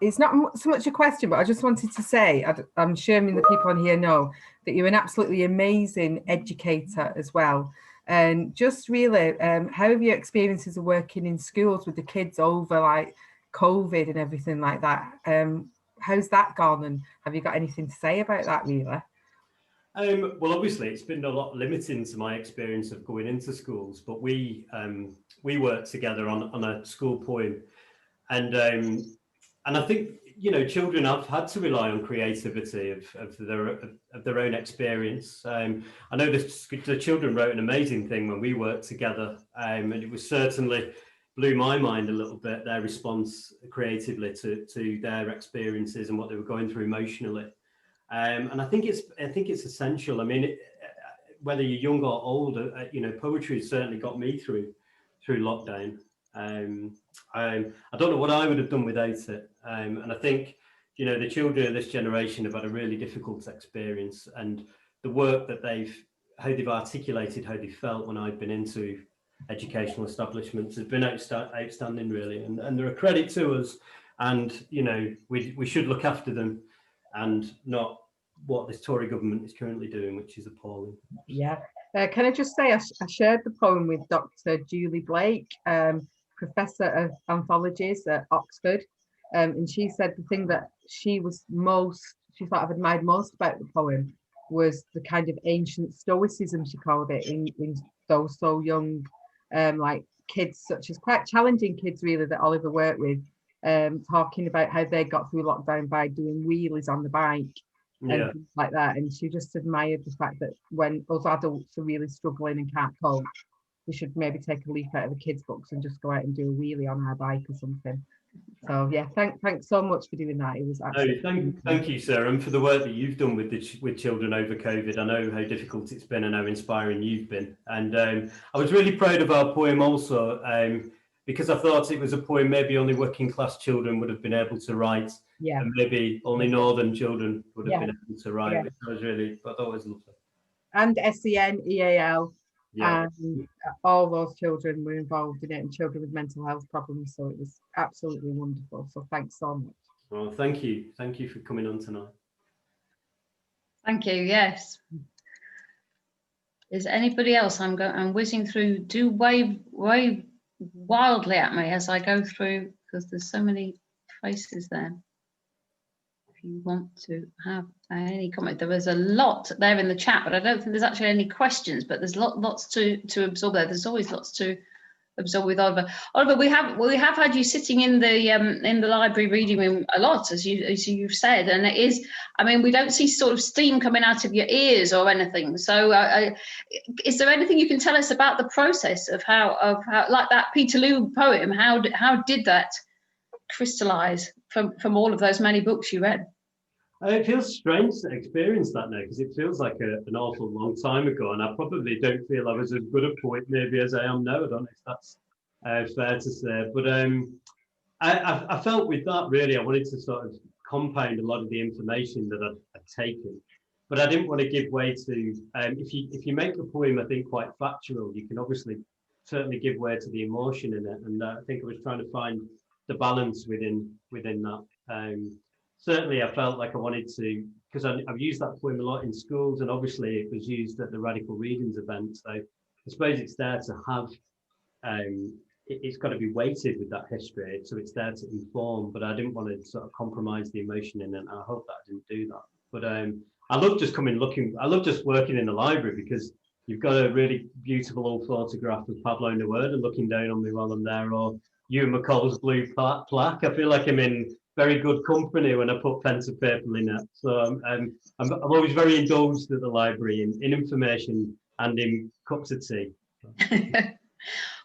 It's not so much a question, but I just wanted to say I'm assuming the people on here know that you're an absolutely amazing educator as well. And just really, how have your experiences of working in schools with the kids over like COVID and everything like that? How's that gone? And have you got anything to say about that, really? Well, obviously, it's been a lot limiting to my experience of going into schools, but we worked together on a school poem, and I think, you know, children have had to rely on creativity of their own experience. I know the children wrote an amazing thing when we worked together, and it was certainly blew my mind a little bit, their response creatively to their experiences and what they were going through emotionally. And I think it's essential. I mean, whether you're young or old, you know, poetry has certainly got me through lockdown. I don't know what I would have done without it. And I think, you know, the children of this generation have had a really difficult experience, and the work that how they've articulated how they felt when I've been into educational establishments has been outstanding, really. And they're a credit to us. And, you know, we should look after them, and not what this Tory government is currently doing, which is appalling. Yeah. Can I just say, I shared the poem with Dr. Julie Blake, Professor of Anthologies at Oxford. And she said the thing that she thought I've admired most about the poem was the kind of ancient stoicism, she called it, in so young, like kids, such as quite challenging kids, really, that Oliver worked with. Talking about how they got through lockdown by doing wheelies on the bike and things like that. And she just admired the fact that when us adults are really struggling and can't cope, we should maybe take a leaf out of the kids' books and just go out and do a wheelie on our bike or something. So yeah, thanks so much for doing that. It was absolutely thank you, Sarah, and for the work that you've done with children over COVID. I know how difficult it's been and how inspiring you've been. And I was really proud of our poem also, because I thought it was a poem maybe only working class children would have been able to write, and maybe only northern children would have been able to write, which I thought was lovely. And SEN, EAL, and all those children were involved in it, and children with mental health problems. So it was absolutely wonderful. So thanks so much. Well, thank you for coming on tonight. Thank you. Yes. Is anybody else? I'm whizzing through. Do wave wildly at me as I go through, because there's so many faces there. If you want to have any comment, there was a lot there in the chat, but I don't think there's actually any questions, but there's lots to absorb there. There's always lots to absorb with Oliver. Oliver, we have had you sitting in the library reading room a lot, as you've said, and it is, I mean, we don't see sort of steam coming out of your ears or anything. So is there anything you can tell us about the process of how like that Peterloo poem, how did that crystallize from all of those many books you read? It feels strange to experience that now, because it feels like an awful long time ago, and I probably don't feel I was as good a poet maybe as I am now. I don't know if that's fair to say. But I felt with that, really, I wanted to sort of compound a lot of the information that I'd taken. But I didn't want to give way to, if you make a poem, I think, quite factual, you can obviously certainly give way to the emotion in it. And I think I was trying to find the balance within that. Certainly, I felt like I wanted to, because I've used that poem a lot in schools, and obviously it was used at the Radical Readings event. So I suppose it's there to have, it's got to be weighted with that history. So it's there to inform, but I didn't want to sort of compromise the emotion in it. And I hope that I didn't do that. But I love just I love just working in the library, because you've got a really beautiful old photograph of Pablo Neruda looking down on me while I'm there, or Ewan McCall's blue plaque. I feel like I'm in very good company when I put pen to paper in it. So I'm always very indulged at the library in information and in cups of tea.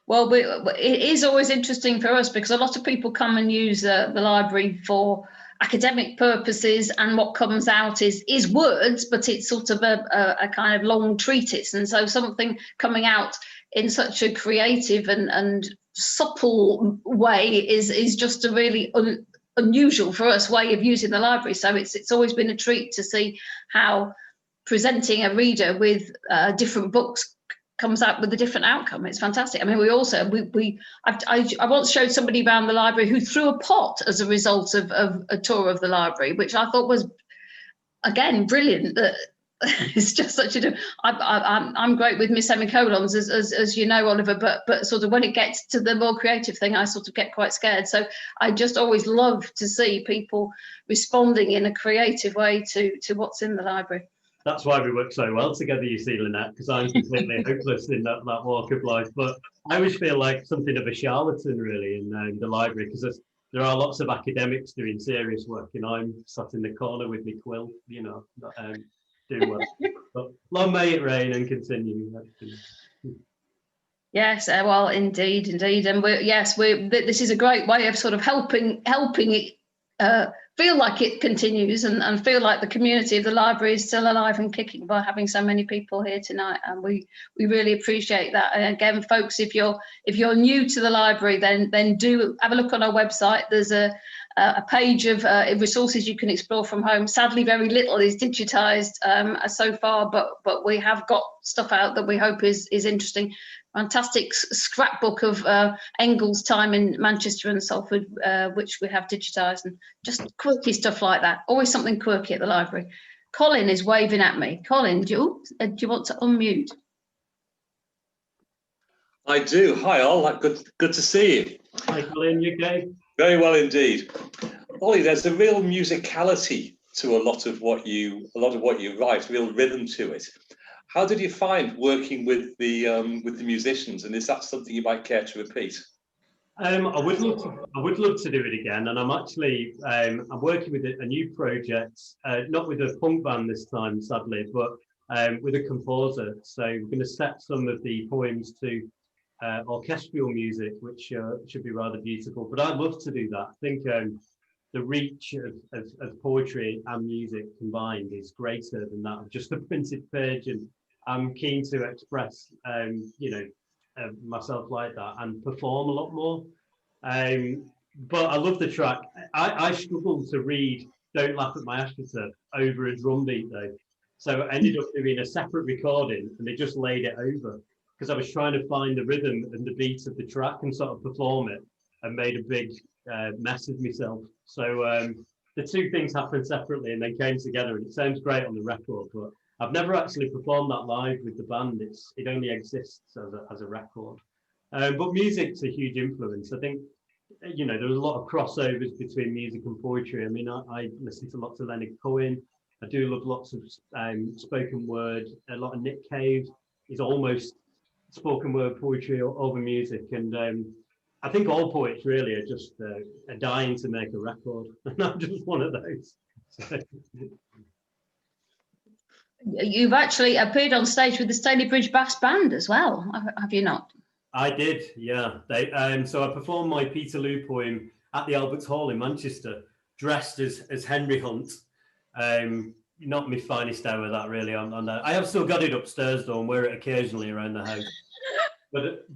Well, it is always interesting for us, because a lot of people come and use the library for academic purposes, and what comes out is words, but it's sort of a kind of long treatise. And so something coming out in such a creative and supple way is just a really unusual for us way of using the library. So it's always been a treat to see how presenting a reader with different books comes out with a different outcome. It's fantastic. I mean, I once showed somebody around the library who threw a pot as a result of a tour of the library, which I thought was, again, brilliant. It's just such a. I'm great with my semicolons, as you know, Oliver. But sort of when it gets to the more creative thing, I sort of get quite scared. So I just always love to see people responding in a creative way to what's in the library. That's why we work so well together, you see, Lynette, because I'm completely hopeless in that walk of life. But I always feel like something of a charlatan, really, in the library, because there are lots of academics doing serious work, and I'm sat in the corner with my quill, doing well. But long may it rain and continue. Yes, well, indeed, and this is a great way of sort of helping it feel like it continues, and feel like the community of the library is still alive and kicking by having so many people here tonight, and we really appreciate that. And again, folks, if you're new to the library, then do have a look on our website. There's a page of resources you can explore from home. Sadly, very little is digitized so far, but we have got stuff out that we hope is interesting. Fantastic scrapbook of Engels' time in Manchester and Salford, which we have digitized, and just quirky stuff like that. Always something quirky at the library. Colin is waving at me. Colin, do you want to unmute? I do. Hi, all. Good to see you. Hi, Colin. You okay? Very well indeed. Ollie, there's a real musicality to a lot of what you write, real rhythm to it. How did you find working with the musicians, and is that something you might care to repeat? I would love to do it again, and I'm actually I'm working with a new project, not with a punk band this time, sadly, but with a composer. So we're going to set some of the poems to orchestral music, which should be rather beautiful. But I'd love to do that. I think the reach of poetry and music combined is greater than that of just a printed page, and I'm keen to express myself like that and perform a lot more. But I love the track. I struggle to read Don't Laugh at My AstroTurf over a drum beat though. So I ended up doing a separate recording, and they just laid it over, because I was trying to find the rhythm and the beat of the track and sort of perform it, and made a big mess of myself. So the two things happened separately and then came together, and it sounds great on the record, but I've never actually performed that live with the band. It only exists as a record. But music's a huge influence. I think, there was a lot of crossovers between music and poetry. I mean, I listen to lots of Leonard Cohen. I do love lots of spoken word. A lot of Nick Cave is almost spoken word poetry over music. And I think all poets really are just are dying to make a record. And I'm just one of those. You've actually appeared on stage with the Stalybridge Brass Band as well, have you not? I did, yeah. So I performed my Peterloo poem at the Alberts Hall in Manchester, dressed as Henry Hunt. Not my finest hour, that really. I have still got it upstairs though, and wear it occasionally around the house. But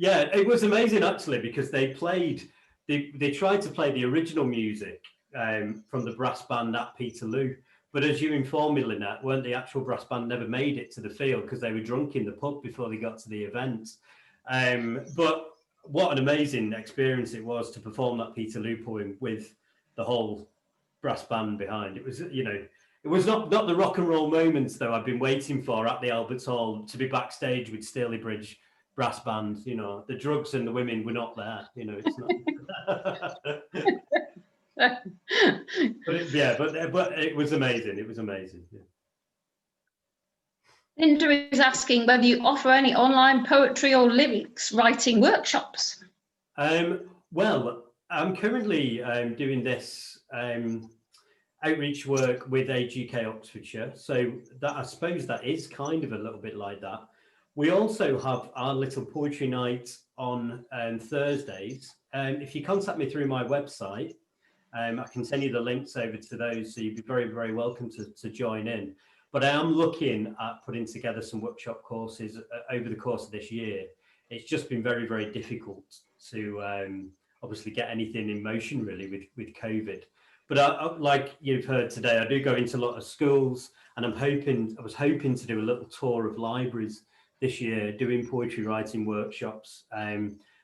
Yeah, it was amazing actually, because they tried to play the original music from the brass band at Peterloo. But as you informed me, Lynette, weren't the actual brass band never made it to the field because they were drunk in the pub before they got to the event. But what an amazing experience it was to perform that Peterloo poem with the whole brass band behind. It was, you know, it was not the rock and roll moments though I've been waiting for at the Albert Hall, to be backstage with Stalybridge brass band. You know, the drugs and the women were not there. You know, it's not. But it was amazing. It was amazing. Yeah. Linda is asking whether you offer any online poetry or lyrics writing workshops. Well, I'm currently doing this outreach work with AGK Oxfordshire, so that I suppose that is kind of a little bit like that. We also have our little poetry night on Thursdays. If you contact me through my website, I can send you the links over to those, so you'd be very, very welcome to join in. But I am looking at putting together some workshop courses over the course of this year. It's just been very, very difficult to obviously get anything in motion really with COVID. But like you've heard today, I do go into a lot of schools, and I was hoping to do a little tour of libraries this year, doing poetry writing workshops,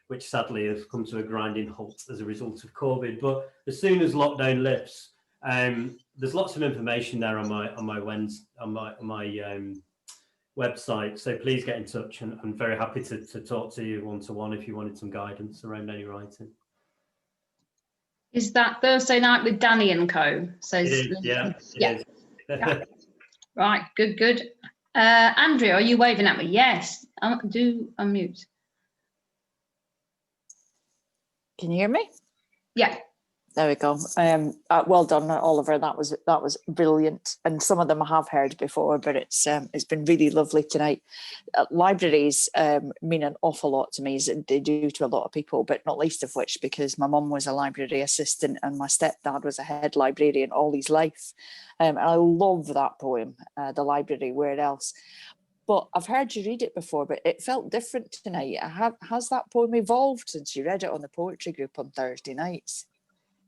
which sadly have come to a grinding halt as a result of COVID. But as soon as lockdown lifts, there's lots of information there on my website. So please get in touch, and I'm very happy to talk to you one-to-one if you wanted some guidance around any writing. Is that Thursday night with Danny and Co? Says, it is, yeah. Yeah. Right, good. Andrea, are you waving at me? Yes. Do unmute. Can you hear me? Yeah. There we go. Well done, Oliver. That was brilliant. And some of them I have heard before, but it's been really lovely tonight. Libraries mean an awful lot to me, as they do to a lot of people, but not least of which because my mum was a library assistant and my stepdad was a head librarian all his life. And I love that poem, The Library, Where Else? But I've heard you read it before, but it felt different tonight. Has that poem evolved since you read it on the poetry group on Thursday nights?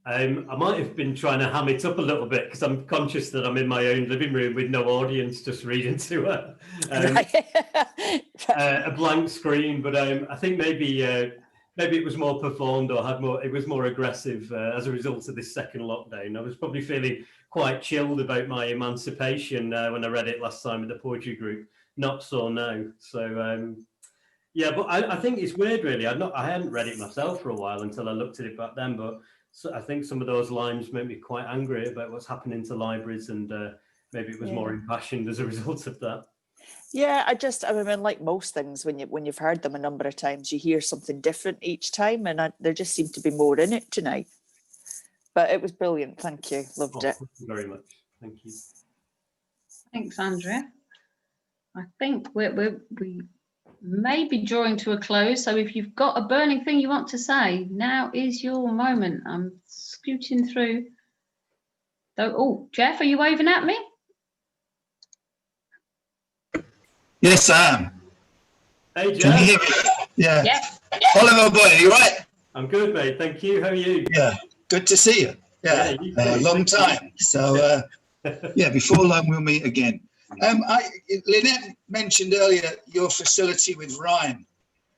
I might have been trying to ham it up a little bit because I'm conscious that I'm in my own living room with no audience, just reading to a blank screen. But I think maybe it was more performed or it was more aggressive as a result of this second lockdown. I was probably feeling quite chilled about my emancipation when I read it last time with the poetry group. Not so now. So yeah, but I think it's weird really. I hadn't read it myself for a while until I looked at it back then, but so I think some of those lines make me quite angry about what's happening to libraries, and maybe it was more impassioned as a result of that. Yeah, I mean, like most things, when you've heard them a number of times, you hear something different each time, and there just seemed to be more in it tonight. But it was brilliant. Thank you. Loved it. Thank you very much. Thank you. Thanks, Andrea. I think we may be drawing to a close, so if you've got a burning thing you want to say, now is your moment. I'm scooting through. Oh, Jeff, are you waving at me? Yes, I am. Hey, Jeff. Can you hear me? Yeah. Yes. Oliver, boy, are you right? I'm good, mate. Thank you. How are you? Yeah, good to see you. Yeah, you too. long time. So, yeah, before long we'll meet again. Lynette mentioned earlier your facility with rhyme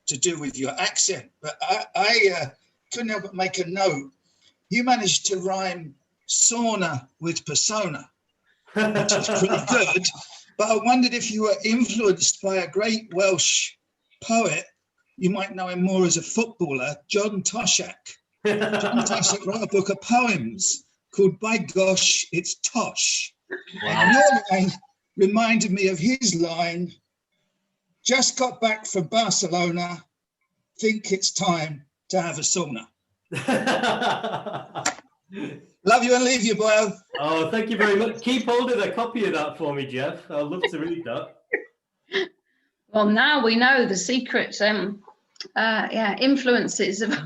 to do with your accent, but I couldn't help but make a note. You managed to rhyme sauna with persona, which is pretty good. But I wondered if you were influenced by a great Welsh poet. You might know him more as a footballer, John Toshak. John Toshak wrote a book of poems called By Gosh, It's Tosh. Wow. And your line reminded me of his line, just got back from Barcelona, think it's time to have a sauna. Love you and leave you, boy. Oh, thank you very much. Keep hold of a copy of that for me, Jeff. I'd love to read that. Well, now we know the secret influences of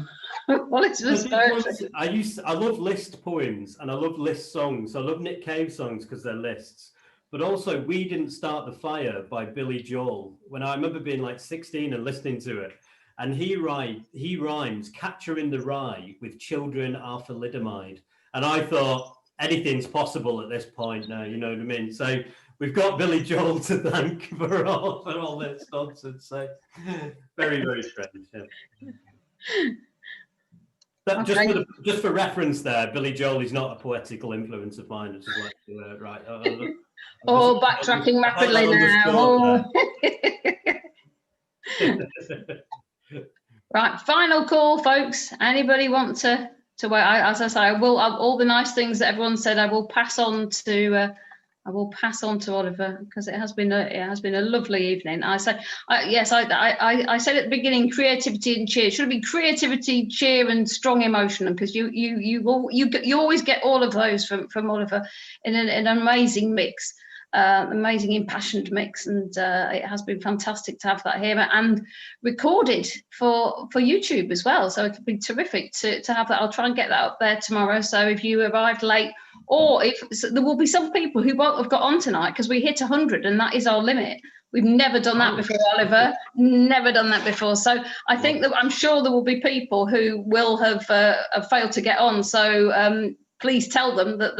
Wallace's poetry. I love list poems and I love list songs. I love Nick Cave songs because they're lists. But also, We Didn't Start the Fire by Billy Joel. When I remember being like 16 and listening to it, and he rhymes "catcher in the rye" with "children are thalidomide," and I thought anything's possible at this point now. You know what I mean? So we've got Billy Joel to thank for all this nonsense. So very, very strange. Yeah. That, Okay. just for reference, there, Billy Joel is not a poetical influence of mine. I just like to right. Oh, backtracking rapidly now. Right, final call, folks. Anybody want to wait? As I say, I will. All the nice things that everyone said, I will pass on to. I will pass on to Oliver, because it has been a lovely evening. I say, yes, I said at the beginning, creativity and cheer. It should be creativity, cheer, and strong emotion, because you always get all of those from Oliver in an amazing mix. Amazing impassioned mix, and it has been fantastic to have that here and recorded for YouTube as well, so it'll be terrific to have that. I'll try and get that up there tomorrow, so if you arrived late, or if so, there will be some people who won't have got on tonight because we hit 100 and that is our limit. We've never done that before, Oliver, never done that before, so I think that I'm sure there will be people who will have failed to get on, so please tell them that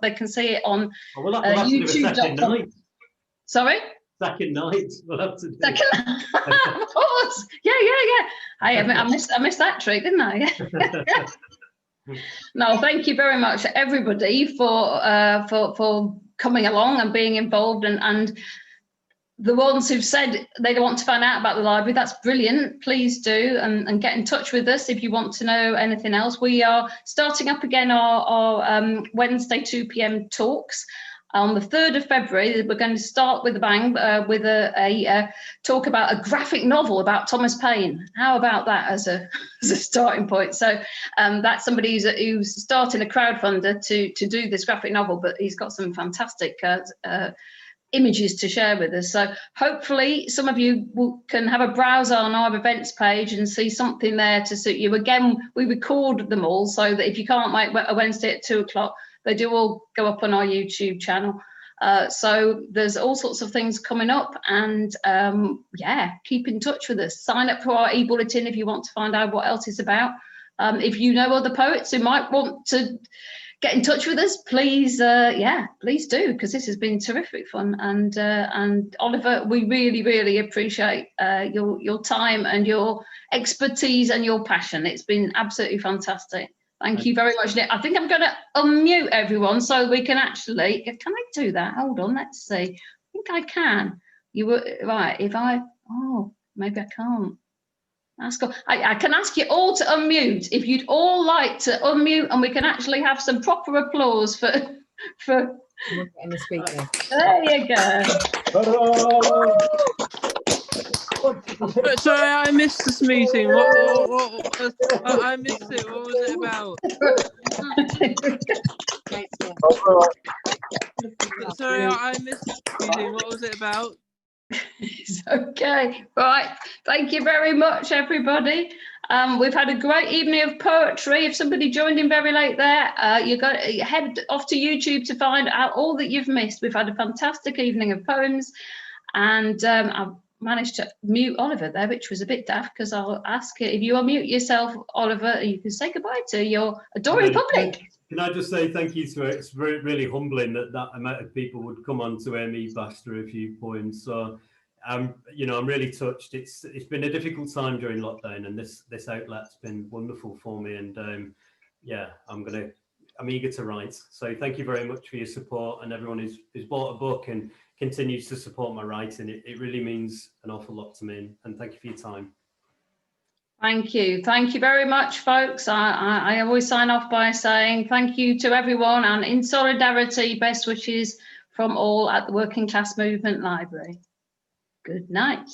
they can see it on YouTube.com. Sorry? Second night. We'll have to do. Second night. Of course. Yeah. I missed that trick, didn't I? No, thank you very much, everybody, for coming along and being involved, and the ones who've said they don't want to find out about the library, that's brilliant. Please do, and get in touch with us if you want to know anything else. We are starting up again our Wednesday 2 p.m. talks. On the 3rd of February, we're going to start with a bang with a talk about a graphic novel about Thomas Paine. How about that as a starting point? So that's somebody who's starting a crowdfunder to do this graphic novel, but he's got some fantastic images to share with us, so hopefully some of you can have a browse on our events page and see something there to suit you. Again, we record them all, so that if you can't make a Wednesday at 2 o'clock, they do all go up on our YouTube channel, so there's all sorts of things coming up, and yeah, keep in touch with us. Sign up for our e-bulletin if you want to find out what else it's about. If you know other poets who might want to get in touch with us, please, please do, because this has been terrific fun. And Oliver, we really, really appreciate your time and your expertise and your passion. It's been absolutely fantastic. Thank you very much, Nick. I think I'm going to unmute everyone so we can actually. Can I do that? Hold on, let's see. I think I can. You were right. If I, maybe I can't. I can ask you all to unmute if you'd all like to unmute, and we can actually have some proper applause for. The speaker. There you go. Sorry, I missed this meeting. I missed it. What was it about? Sorry, I missed this meeting. What was it about? It's okay. Right. Thank you very much, everybody. We've had a great evening of poetry. If somebody joined in very late there, you got to head off to YouTube to find out all that you've missed. We've had a fantastic evening of poems, and I've managed to mute Oliver there, which was a bit daft, because I'll ask you if you unmute yourself, Oliver, you can say goodbye to your adoring public. Can I just say thank you to it? It's really humbling that amount of people would come on to hear me bash through a few poems. So, I'm really touched. It's been a difficult time during lockdown, and this outlet's been wonderful for me. And yeah, I'm eager to write. So thank you very much for your support, and everyone who's bought a book and continues to support my writing. It really means an awful lot to me. And thank you for your time. Thank you very much, folks. I always sign off by saying thank you to everyone, and in solidarity, best wishes from all at the Working Class Movement Library. Good night.